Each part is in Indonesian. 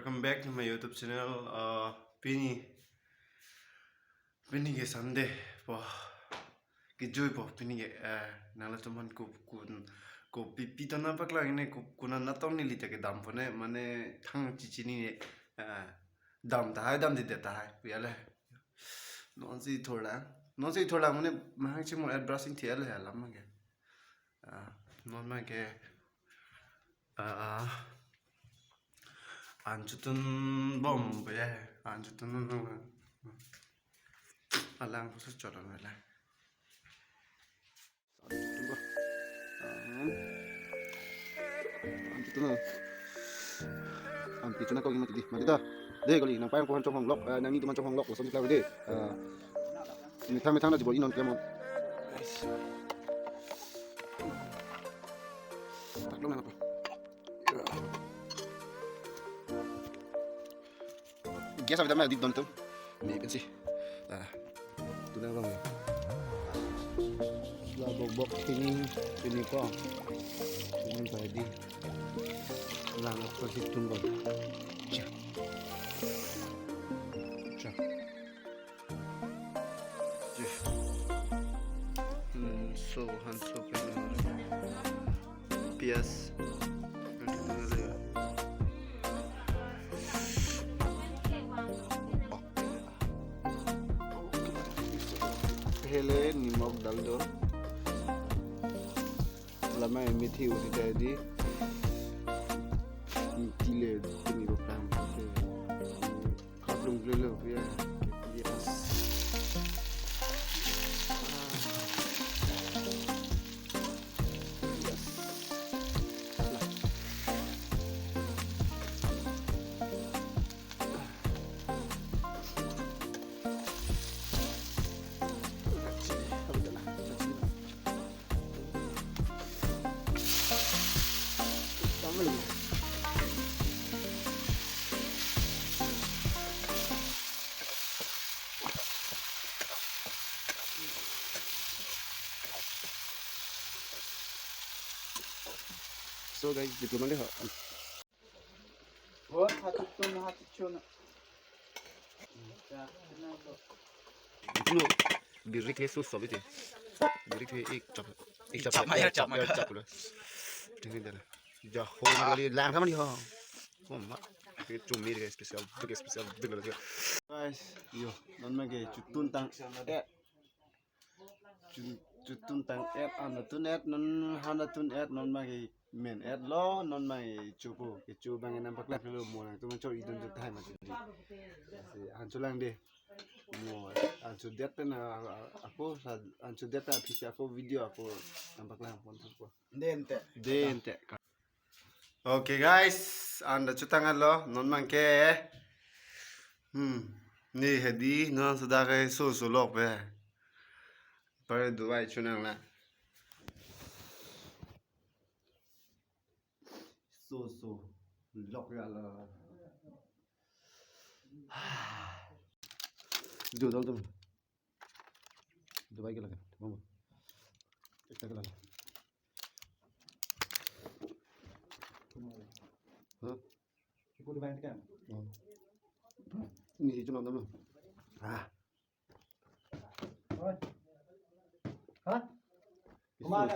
Welcome back to my YouTube channel. Pini ke Sunday po ke joy po pini ke nala cuman ko pipi to nampak lagi ne ko kuna natong ni lita ke dam po ne mane thang cici ni dam di deta hai biale non si thoda mane mahang chi mo ad brushing thiel hai lam ke non ma ke anjutun bom ya anjutun alang khusus coran lah anjutun ampi cuna kau gimana tadi mati dah deh kali nampak yang pohon congkong lok nangi teman congkong lok langsung dikelawi deh metang dah jebol inon kiamon tak lu apa Biasa kita main di dalam tu, ni kan sih, tu dah bang. Sudah bobok ini kok, ini tadi, lang apa sih tunggu, cak, so pias. Hele nimok dal do lama methi usi jadi tile ini program kaplung lelo ya So guys, dito man liha. What? Hatutun. Dulu birik Jesus sobi tu. Birik ek cap pula. Dengan dah. Jauh kali lang sama dia. Oh mak. Cumi dia spesial dengan dia. Guys, yo, non mage cutun tang cutun tang anda tun non hana tun non mage men lo non mai cupu ke cu bangen nampak lah dulu mo lang tu mencuri idun tu time macam ni anculang deh mo ancu dia na aku ancu dia na pisi aku video aku nampak lah pon aku dente okay guys anda cutangan lo non mangke ni hedi non sudah ke lok be pada dua chunang lah so lock ya lah do dal dum do baik lagi mama kita lagi Ibu dibayar kan? Ini cuma dum Kemana?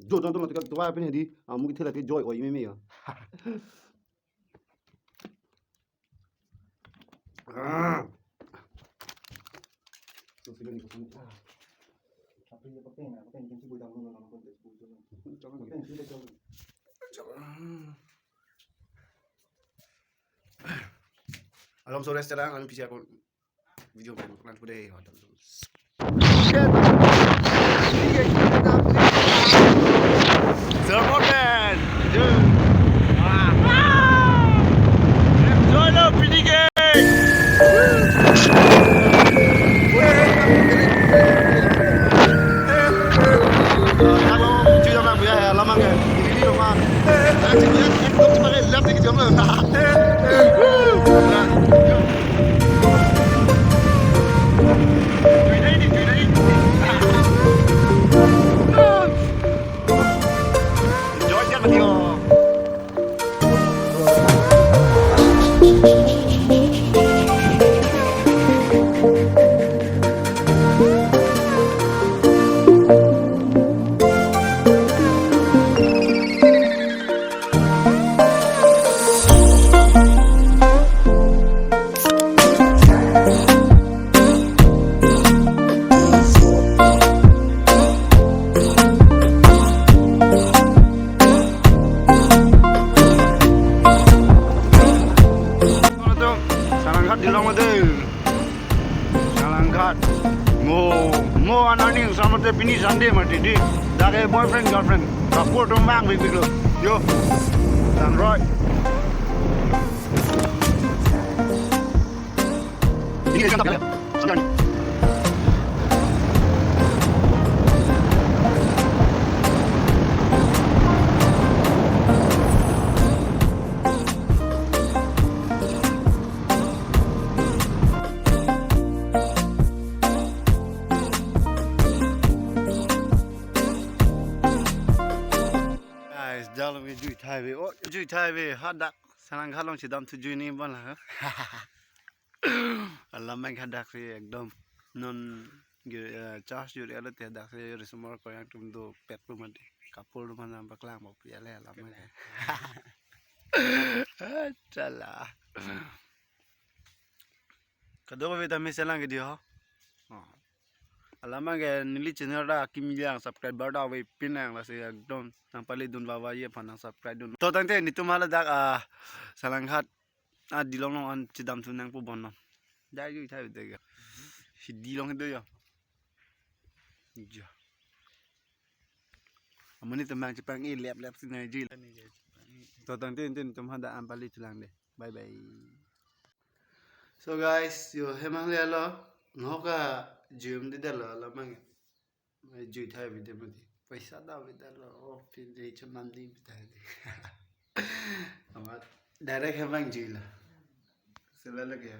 Jo don don tu apa ni di mungkin thela ke joy oi me ya so sila ni ko Tapi dia pakai jenis budang dulu nama kontes budang. Pakai sudah jauh. Alam sore sekarang alam PC aku video nanti pada hotel. Sermonman, enjoy the pretty game. Kalau cuci orang punya lama kan, ini rumah. Jadi aku cuma lihat di jam lah. Cuy đây. Arni sama te pini Sunday mati di. Dari boyfriend girlfriend. Kapur tumbang big lo. Yo. Dan Roy. Ini kan tak sekarang. Dalam ke jui thai ve, oh jui thai ve hadak sanang khalong sidam tu jui ni ban lah. Allah main hadak se ekdom non charge juri ala te hadak se resumor ko yang tum do pet pu mati kapul mana baklang mau pia le Allah main. Chala. Kado ve ta meselang ke dia. Alama ke nili channel da kimiliang subscriber da we pinang la se ekdom nang pali dun bawa ye phanang subscribe dun to tangte ni tumala dak salanghat dilong long an chidam tunang pu bonno da yu thai de ga si dilong de yo ja amani tamang chipang e lep sinai ji to tangte tin tum hada am pali chulang de bye bye. So guys yo hemang le lo ngoka jum de la la mang jui thai video mati पैसा da vida lo oh pin de chunam di bitai de amat direct hemang jui la sela lagi ya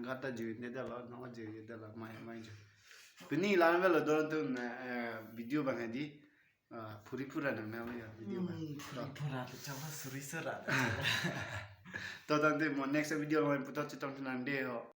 ngata jui ne da lo no jui da la mai jui pini lan velo do tu video bang di puri pura nang na ya video bang pura chawa suri sara to tante mo next video lo putar chitang nang de ho